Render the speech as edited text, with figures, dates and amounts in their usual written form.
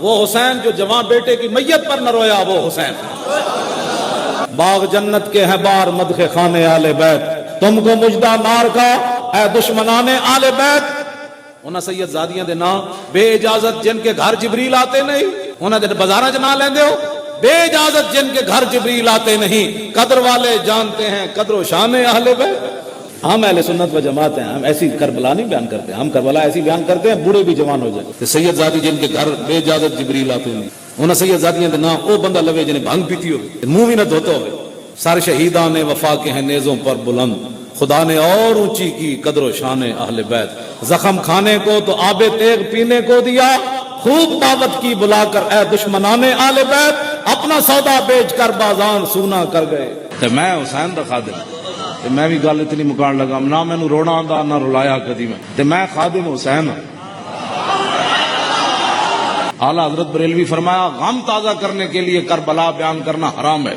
وہ حسین جو جوان بیٹے کی میت پر نہ رویا، وہ حسین۔ باغ جنت کے ہیں بار مدح خانے آل بیت، تم کو مجدہ نار کا اے دشمنان آل بیت۔ انہاں سید زادیاں دے نا بے اجازت جن کے گھر جبریل آتے نہیں، انہاں دے بازاراں چ نہ لیندے ہو، بے اجازت جن کے گھر جبریل آتے نہیں، قدر والے جانتے ہیں قدر و شان اہل بیت۔ ہم اہل سنت و جماعت ہیں، ہم ایسی کربلا نہیں بیان کرتے، ہم کربلا ایسی بیان کرتے ہیں بوڑھے بھی جوان ہو جائیں۔ کہ سید زادی جن کے گھر بے اجازت جبریل آتے نہیں، انہاں سید زادیاں دے نا او بندہ لوے جنہیں بھنگ پیتی ہو، منہ بھی نہ دھوتا ہوئے۔ سارے شہیدان وفا کے ہیں نیزوں پر بلند، خدا نے اور اونچی کی قدر و شان اہل بیت۔ زخم کھانے کو تو آب تیغ پینے کو دیا، خوب دعوت کی بلا کر اے دشمنان اہل بیت، اپنا سودا بیچ کر بازان سونا کر گئے۔ تے میں حسین دا خادم، تے میں بھی گل اتنی مکان لگا، نہ مینوں رونا آندا نہ رلایا کدی میں، تے میں خادم حسین ہوں۔ اعلیٰ حضرت بریلوی فرمایا غم تازہ کرنے کے لیے کربلا بیان کرنا حرام ہے۔